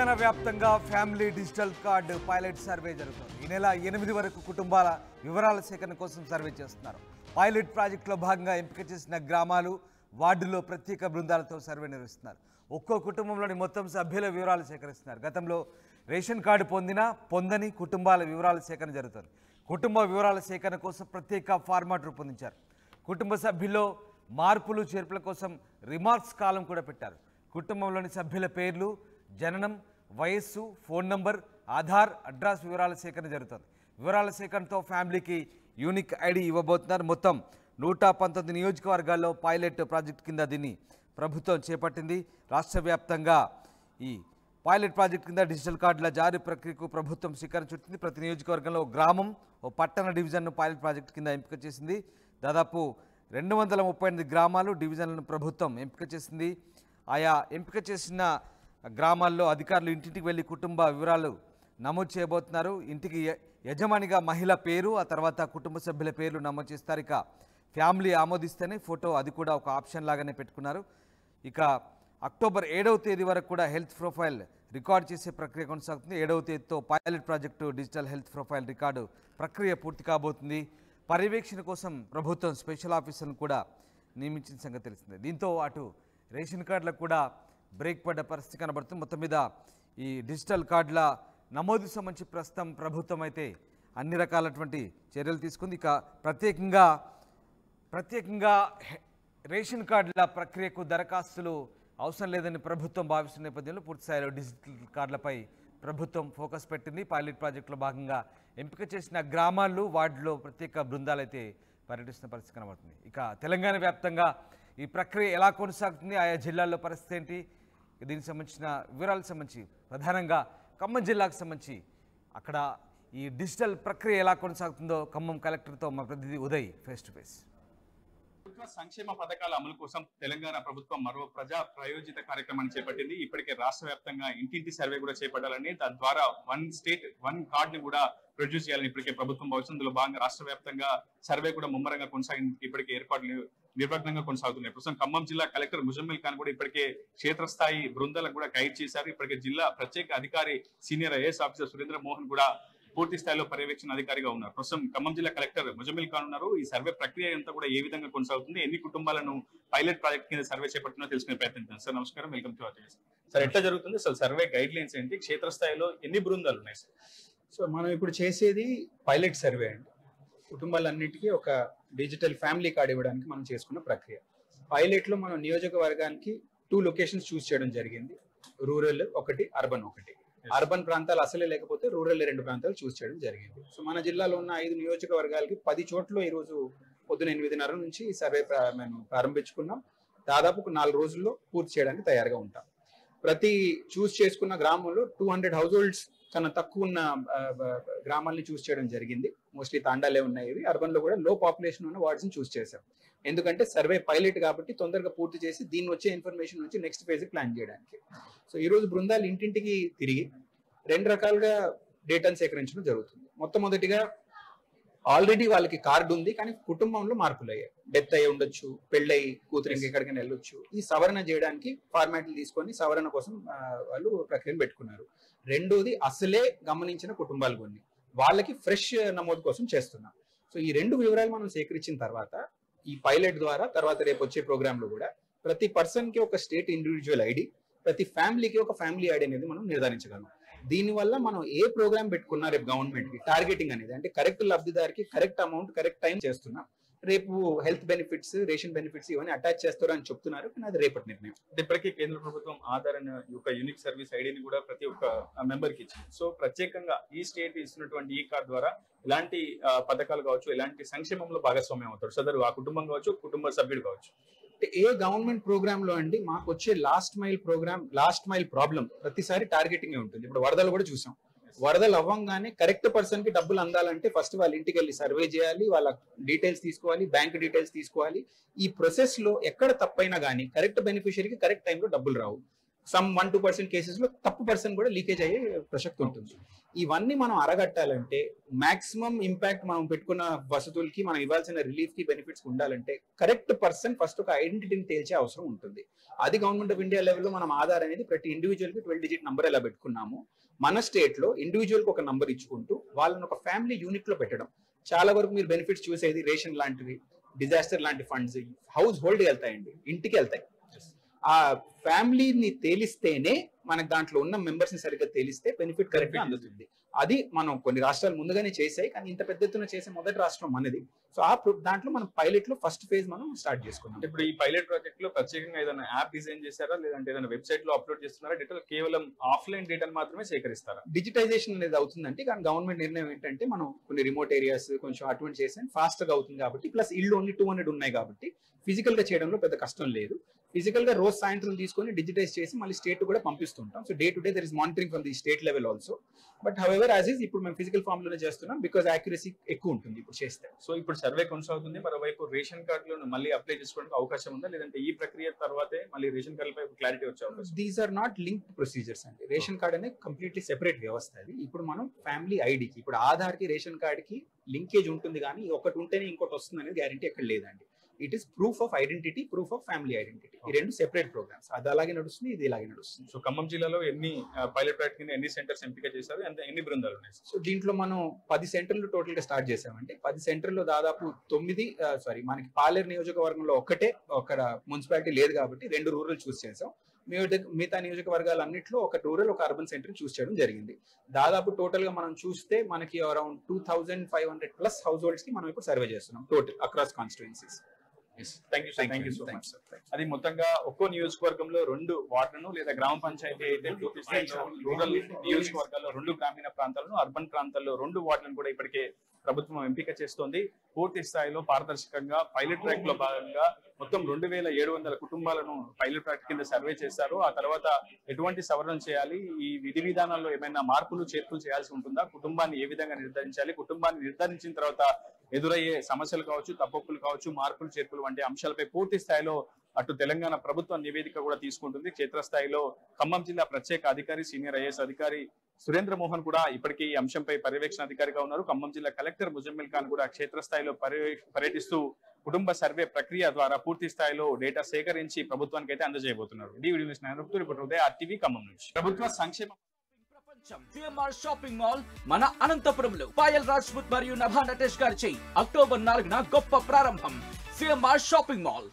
తెలంగాణ వ్యాప్తంగా family digital card pilot survey జరుగుతుంది. ఈ నెల 8 వరకు కుటుంబాల వివరాల సేకరణ కోసం సర్వే చేస్తున్నారు. పైలట్ ప్రాజెక్టులో భాగంగా ఎంపిక చేసిన గ్రామాలు, వార్డుల్లో ప్రత్యేక బృందాలతో సర్వే నిర్వహిస్తున్నారు. ఒక్కో కుటుంబంలోని మొత్తం సభ్యుల వివరాలు సేకరిస్తున్నారు. గతంలో రేషన్ కార్డు పొందని కుటుంబాల వివరాల సేకరణ జరుగుతుంది. కుటుంబ వివరాల సేకరణ కోసం ప్రత్యేక ఫార్మాట్ రూపొందించారు. కుటుంబ సభ్యుల్లో మార్పులు చేర్పుల కోసం రిమార్క్స్ కాలం కూడా పెట్టారు. కుటుంబంలోని సభ్యుల పేర్లు, జననం, వయస్సు, ఫోన్ నంబర్, ఆధార్, అడ్రస్ వివరాల సేకరణ జరుగుతుంది. వివరాల సేకరణతో ఫ్యామిలీకి యూనిక్ ఐడి ఇవ్వబోతున్నారు. మొత్తం 119 నియోజకవర్గాల్లో పైలట్ ప్రాజెక్ట్ కింద దీన్ని ప్రభుత్వం చేపట్టింది. రాష్ట్ర వ్యాప్తంగా ఈ పైలట్ ప్రాజెక్ట్ కింద డిజిటల్ కార్డుల జారీ ప్రక్రియకు ప్రభుత్వం శ్రీకారం చుట్టింది. ప్రతి నియోజకవర్గంలో గ్రామం, ఓ పట్టణ డివిజన్ను పైలట్ ప్రాజెక్ట్ కింద ఎంపిక చేసింది. దాదాపు 238 గ్రామాలు, డివిజన్లను ప్రభుత్వం ఎంపిక చేసింది. ఆయా ఎంపిక చేసిన గ్రామాల్లో అధికారులు ఇంటింటికి వెళ్ళి కుటుంబ వివరాలు నమోదు చేయబోతున్నారు. ఇంటికి యజమానిగా మహిళ పేరు, ఆ తర్వాత కుటుంబ సభ్యుల పేర్లు నమోదు చేస్తారు. ఇక ఫ్యామిలీ ఆమోదిస్తేనే ఫోటో, అది కూడా ఒక ఆప్షన్ లాగానే పెట్టుకున్నారు. ఇక అక్టోబర్ 7వ తేదీ వరకు కూడా హెల్త్ ప్రొఫైల్ రికార్డు చేసే ప్రక్రియ కొనసాగుతుంది. 7వ తేదీతో pilot project digital health profile record ప్రక్రియ పూర్తి కాబోతుంది. పర్యవేక్షణ కోసం ప్రభుత్వం స్పెషల్ ఆఫీసర్ను కూడా నియమించిన సంగతి తెలిసిందే. దీంతో అటు రేషన్ కార్డులకు కూడా బ్రేక్ పడ్డ పరిస్థితి కనబడుతుంది. మొత్తం మీద ఈ డిజిటల్ కార్డుల నమోదు సంబంధించి ప్రస్తుతం ప్రభుత్వం అయితే అన్ని రకాలటువంటి చర్యలు తీసుకుంది. ఇక ప్రత్యేకంగా రేషన్ కార్డుల ప్రక్రియకు దరఖాస్తులు అవసరం లేదని ప్రభుత్వం భావిస్తున్న నేపథ్యంలో పూర్తిస్థాయిలో డిజిటల్ కార్డులపై ప్రభుత్వం ఫోకస్ పెట్టింది. పైలట్ ప్రాజెక్టులో భాగంగా ఎంపిక చేసిన గ్రామాల్లో, వార్డులో ప్రత్యేక బృందాలు అయితే పర్యటిస్తున్న పరిస్థితి కనబడుతుంది. ఇక తెలంగాణ వ్యాప్తంగా ఈ ప్రక్రియ ఎలా కొనసాగుతుంది, ఆయా జిల్లాల్లో పరిస్థితి ఏంటి, దీనికి సంబంధించిన వివరాలకు సంబంధించి ప్రధానంగా ఖమ్మం జిల్లాకు సంబంధించి అక్కడ ఈ డిజిటల్ ప్రక్రియ ఎలా కొనసాగుతుందో ఖమ్మం కలెక్టర్తో మా ప్రతినిధి ఉదయ్ ఫేస్ టు ఫేస్. సంక్షేమ పథకాల అమలు కోసం తెలంగాణ ప్రభుత్వం మరో ప్రజా ప్రయోజిత కార్యక్రమాన్ని చేపట్టింది. ఇప్పటికే రాష్ట్ర వ్యాప్తంగా ఇంటింటి సర్వే కూడా చేపట్టాలని, తద్వారా 1 స్టేట్ 1 కార్డ్ ని కూడా ప్రొడ్యూస్ చేయాలని ఇప్పటికే ప్రభుత్వం భావిస్తుంది. అందులో భాగంగా రాష్ట్ర వ్యాప్తంగా సర్వే కూడా ముమ్మరంగా కొనసాగింది. ఇప్పటికే ఏర్పాట్లు నిర్విఘ్నంగా కొనసాగుతున్నాయి. ప్రస్తుతం ఖమ్మం జిల్లా కలెక్టర్ ముజమ్మిల్ ఖాన్ కూడా ఇప్పటికే క్షేత్రస్థాయి బృందాలకు కూడా గైడ్ చేశారు. ఇప్పటికే జిల్లా ప్రత్యేక అధికారి senior IAS officer Surendra Mohan కూడా పూర్తి స్థాయిలో పర్యవేక్షణ అధికారిగా ఉన్నారు. ప్రస్తుతం ఖమ్మం జిల్లా కలెక్టర్ ముజమ్మిల్ ఖాన్ ఉన్నారు. ఈ సర్వే ప్రక్రియ అంతా కూడా ఏ విధంగా కొనసాగుతుంది, ఎన్ని కుటుంబాలను పైలట్ ప్రాజెక్ట్ కింద సర్వే చేపట్టినా తెలుసుకునే ప్రయత్నించాం. సార్ నమస్కారం, వెల్కమ్ టు అవర్. సార్ ఎట్లా జరుగుతుంది అసలు సర్వే గైడ్ లైన్స్ ఏంటి, క్షేత్రస్థాయిలో ఎన్ని బృందాలు ఉన్నాయి సార్? సో మనం ఇప్పుడు చేసేది పైలట్ సర్వే అండి. కుటుంబాలన్నిటికీ ఒక డిజిటల్ ఫ్యామిలీ కార్డ్ ఇవ్వడానికి మనం చేసుకున్న ప్రక్రియ. పైలట్ లో మనం నియోజకవర్గానికి 2 లొకేషన్స్ చూస్ చేయడం జరిగింది. రూరల్ ఒకటి, అర్బన్ ఒకటి. అర్బన్ ప్రాంతాలు అసలే లేకపోతే రూరల్ 2 ప్రాంతాలు చూస్ చేయడం జరిగింది. సో మన జిల్లాలో ఉన్న 5 నియోజకవర్గాలకి 10 చోట్ల ఈ రోజు పొద్దున 8:30 నుంచి సర్వే మేము ప్రారంభించుకున్నాం. దాదాపు 4 రోజుల్లో పూర్తి చేయడానికి తయారుగా ఉంటాం. ప్రతి చూస్ చేసుకున్న గ్రామంలో 200 హౌస్ హోల్డ్స్ కన్నా తక్కువ ఉన్న గ్రామాలని చూస్ చేయడం జరిగింది. మోస్ట్లీ తాండాలే ఉన్నాయి. ఇవి అర్బన్ లో కూడా లో పాపులేషన్ ఉన్న వార్డ్స్ ని చూస్ చేశాం. ఎందుకంటే సర్వే పైలట్ కాబట్టి తొందరగా పూర్తి చేసి దీన్ని వచ్చే ఇన్ఫర్మేషన్ నుంచి నెక్స్ట్ ఫేజ్ ప్లాన్ చేయడానికి. సో ఈ రోజు బృందాలు ఇంటింటికి తిరిగి 2 రకాలుగా డేటాను సేకరించడం జరుగుతుంది. మొట్టమొదటిగా ఆల్రెడీ వాళ్ళకి కార్డు ఉంది కానీ కుటుంబంలో మార్పులు అయ్యాయి, డెత్ అయ్యి ఉండొచ్చు, పెళ్ళయి కూతురు ఇంకెక్కడికైనా వెళ్ళొచ్చు. ఈ సవరణ చేయడానికి ఫార్మాట్లు తీసుకొని సవరణ కోసం వాళ్ళు ప్రక్రియను పెట్టుకున్నారు. రెండోది అసలే గమనించిన కుటుంబాలు కొన్ని, వాళ్ళకి ఫ్రెష్ నమోదు కోసం చేస్తున్నాం. సో ఈ 2 వివరాలు మనం సేకరించిన తర్వాత ఈ పైలట్ ద్వారా తర్వాత రేపు వచ్చే ప్రోగ్రామ్ లో కూడా ప్రతి పర్సన్ కి ఒక స్టేట్ ఇండివిజువల్ ఐడి, ప్రతి ఫ్యామిలీకి ఒక ఫ్యామిలీ ఐడి అనేది మనం నిర్ధారించగలం. దీనివల్ల మనం ఏ ప్రోగ్రామ్ పెట్టుకున్నా రేపు గవర్నమెంట్ కి టార్గెటింగ్ అనేది, అంటే కరెక్ట్ లబ్ధిదారికి కరెక్ట్ అమౌంట్ కరెక్ట్ టైం చేస్తున్నాం. రేపు హెల్త్ బెనిఫిట్స్, రేషన్ బెనిఫిట్స్ ఇవన్నీ అటాచ్ చేస్తారు అని చెప్తున్నారు, కానీ అది రేపటి నిర్ణయం. ఇప్పటికీ కేంద్ర ప్రభుత్వం ఆధార్ యొక్క యూనిక్ సర్వీస్ ఐడిని కూడా ప్రతి ఒక్క మెంబర్ కి ఇచ్చింది. సో ప్రత్యేకంగా ఈ స్టేట్ ఇస్తున్నటువంటి ఈ కార్డ్ ద్వారా ఎలాంటి పథకాలు కావచ్చు, ఎలాంటి సంక్షేమంలో భాగస్వామ్యం అవుతారు సదరు ఆ కుటుంబం కావచ్చు, కుటుంబ సభ్యుడు కావచ్చు. ఏ గవర్నమెంట్ ప్రోగ్రామ్ లో అండి మాకు వచ్చే లాస్ట్ మైల్ ప్రాబ్లం ప్రతిసారి టార్గెటింగ్ ఉంటుంది. ఇప్పుడు వరదలు కూడా చూసాం. వరదలు అవ్వంగానే కరెక్ట్ పర్సన్ కి డబ్బులు అందాలంటే ఫస్ట్ వాళ్ళ ఇంటికి వెళ్ళి సర్వే చేయాలి, వాళ్ళ డీటెయిల్స్ తీసుకోవాలి, బ్యాంక్ డీటెయిల్స్ తీసుకోవాలి. ఈ ప్రొసెస్ లో ఎక్కడ తప్పైనా కానీ కరెక్ట్ బెనిఫిషియరీకి కరెక్ట్ టైంలో డబ్బులు రావు. సమ్ 1-2% కేసెస్ లో తప్పు పర్సన్ కూడా లీకేజ్ అయ్యే ప్రసక్తి ఉంటుంది. ఇవన్నీ మనం అరగట్టాలంటే మాక్సిమం ఇంపాక్ట్ మనం పెట్టుకున్న వసతులకి మనం ఇవ్వాల్సిన రిలీఫ్ కి బెనిఫిట్స్ ఉండాలంటే కరెక్ట్ పర్సన్ ఫస్ట్ ఒక ఐడెంటిటీని తేల్చే అవసరం ఉంటుంది. అది గవర్నమెంట్ ఆఫ్ ఇండియా లెవెల్లో మనం ఆధార్ అనేది ప్రతి ఇండివిజువల్ కి 12 డిజిట్ నంబర్ ఎలా పెట్టుకున్నాము, మన స్టేట్ లో ఇండివిజువల్ కి ఒక నంబర్ ఇచ్చుకుంటూ వాళ్ళని ఒక ఫ్యామిలీ యూనిట్ లో పెట్టడం. చాలా వరకు మీరు బెనిఫిట్స్ చూసేది రేషన్ లాంటివి, డిజాస్టర్ లాంటి ఫండ్స్ హౌస్ హోల్డ్ వెళ్తాయండి, ఇంటికి వెళ్తాయి. ఆ ఫ్యామిలీని తేలిస్తేనే మనకు దాంట్లో ఉన్న మెంబర్స్ ని సరిగ్గా తేలిస్తే బెనిఫిట్ కరెక్ట్ గా అందుతుంది. అది మనం కొన్ని రాష్ట్రాలు ముందుగానే చేసాయి, కానీ ఇంత పెద్ద ఎత్తున చేసే మొదటి రాష్ట్రం మనది. సో ఆ దాంట్లో మనం పైలట్ లో ఫస్ట్ ఫేజ్ మనం స్టార్ట్ చేసుకున్నాం. ఇప్పుడు ఈ పైలట్ ప్రాజెక్ట్ లో ప్రత్యేకంగా ఏదైనా యాప్ డిజైన్ చేశారా, లేదంటే ఏదైనా వెబ్సైట్ లో అప్లోడ్ చేస్తున్నారా, డేటా కేవలం ఆఫ్లైన్ డేటాను మాత్రమే సేకరిస్తారా? డిజిటైజేషన్ అనేది అవుతుందంటే, కానీ గవర్నమెంట్ నిర్ణయం ఏంటంటే మనం కొన్ని రిమోట్ ఏరియాస్ కొంచెం అటువంటి చేస్తే ఫాస్ట్ గా అవుతుంది కాబట్టి, ప్లస్ ఇల్లు ఓన్లీ 200 ఉన్నాయి కాబట్టి ఫిజికల్ గా చేయడంలో పెద్ద కష్టం లేదు. ఫిజికల్ గా రోజు సాయంత్రం తీసుకొని డిజిటైజ్ చేసి మళ్ళీ స్టేట్ కూడా పంపిస్తుంటాం. So day to day there is monitoring from the state level also. But however as is ఇప్పుడు మేము ఫిజికల్ ఫామ్ లోనే చేస్తున్నాం, బికాస్ యాక్యురసీ ఎక్కువ ఉంటుంది ఇప్పుడు చేస్తే. సో ఇప్పుడు సర్వే కొనసాగుతుంది. మరోవైపు రేషన్ కార్డులను మళ్ళీ అప్లై చేసుకోవడానికి అవకాశం ఉందా, లేదంటే ఈ ప్రక్రియ తర్వాతే మళ్ళీ రేషన్ కార్డులపై క్లారిటీ వచ్చే అవకాశం? These are not linked procedures అండి. రేషన్ కార్డ్ అనేది కంప్లీట్లీ సెపరేట్ వ్యవస్థ. అది ఇప్పుడు మనం ఫ్యామిలీ ఐడికి, ఇప్పుడు ఆధార్ కి రేషన్ కార్డ్ కి లింకేజ్ ఉంటుంది, కానీ ఒకటి ఉంటేనే ఇంకోటి వస్తుంది అనేది గ్యారంటీ ఎక్కడ లేదండి. It is proof of identity, proof of family identity. ఈ రెండు సెపరేట్ ప్రోగ్రామ్స్. అది అలాగే నడుస్తుంది, ఇది ఇలాగే నడుస్తుంది. సో ఖమ్మం జిల్లాలో ఎన్ని పైలట్ ప్రాజెక్ట్ కింద ఎన్ని సెంటర్స్ ఎంపిక చేశారు, ఎన్ని బృందాలు ఉన్నాయి? సో దీంట్లో మనం 10 సెంటర్లు టోటల్ గా స్టార్ట్ చేసామంటే 10 సెంటర్లో దాదాపు 9 మనకి పాలేరు నియోజకవర్గంలో ఒక మున్సిపాలిటీ లేదు కాబట్టి 2 రూరల్ చూస్ చేసాం. మిగతా నియోజకవర్గాలన్నింటిలో ఒక రూరల్, ఒక అర్బన్ సెంటర్ చూస్ చేయడం జరిగింది. దాదాపు టోటల్ గా మనం చూస్తే మనకి అరౌండ్ 2500+ హౌస్ హోల్డ్స్ కి మనం ఇప్పుడు సర్వే చేస్తున్నాం total across constituencies. Thank you so much sir. అది మొత్తంగా ఒక్కో నియోజకవర్గంలో 2 వార్డులను లేదా గ్రామ పంచాయతీ అయితే రూరల్ నియోజకవర్గాల్లో 2 గ్రామీణ ప్రాంతాలను, అర్బన్ ప్రాంతాల్లో 2 వార్డులను కూడా ఇప్పటికే ప్రభుత్వం ఎంపిక చేస్తోంది. పూర్తి స్థాయిలో పారదర్శకంగా పైలట్ ప్రాజెక్ట్ లో భాగంగా మొత్తం 2700 కుటుంబాలను పైలట్ ప్రాజెక్ట్ కింద సర్వే చేశారు. ఆ తర్వాత ఎటువంటి సవరణ చేయాలి, ఈ విధి విధానాల్లో ఏమైనా మార్పులు చేర్పులు చేయాల్సి ఉంటుందా, కుటుంబాన్ని ఏ విధంగా నిర్ధారించాలి, కుటుంబాన్ని నిర్ధారించిన తర్వాత ఎదురయ్యే సమస్యలు కావచ్చు, తప్పొప్పులు కావచ్చు, మార్పులు చేర్పులు వంటి అంశాలపై పూర్తి స్థాయిలో అటు తెలంగాణ ప్రభుత్వం నివేదిక కూడా తీసుకుంటుంది. క్షేత్రస్థాయిలో ఖమ్మం జిల్లా ప్రత్యేక అధికారి, సీనియర్ ఐఏఎస్ అధికారి సురేంద్ర మోహన్ కూడా ఇప్పటికీ ఈ అంశంపై పర్యవేక్షణ అధికారిగా ఉన్నారు. ఖమ్మం జిల్లా కలెక్టర్ ముజమ్మిల్ ఖాన్ కూడా క్షేత్రస్థాయిలో పర్యటిస్తూ కుటుంబ సర్వే ప్రక్రియ ద్వారా పూర్తి స్థాయిలో డేటా సేకరించి ప్రభుత్వానికి అయితే అందజేయబోతున్నారు. RTV ఖమ్మం నుంచి. ప్రభుత్వ సంక్షేమ సిఎంఆర్ షాపింగ్ మాల్ మన అనంతపురంలో పాయల్ రాజ్పుత్ మరియు నభా నటేష్ గారిచే అక్టోబర్ 4న గొప్ప ప్రారంభం. CMR shopping mall.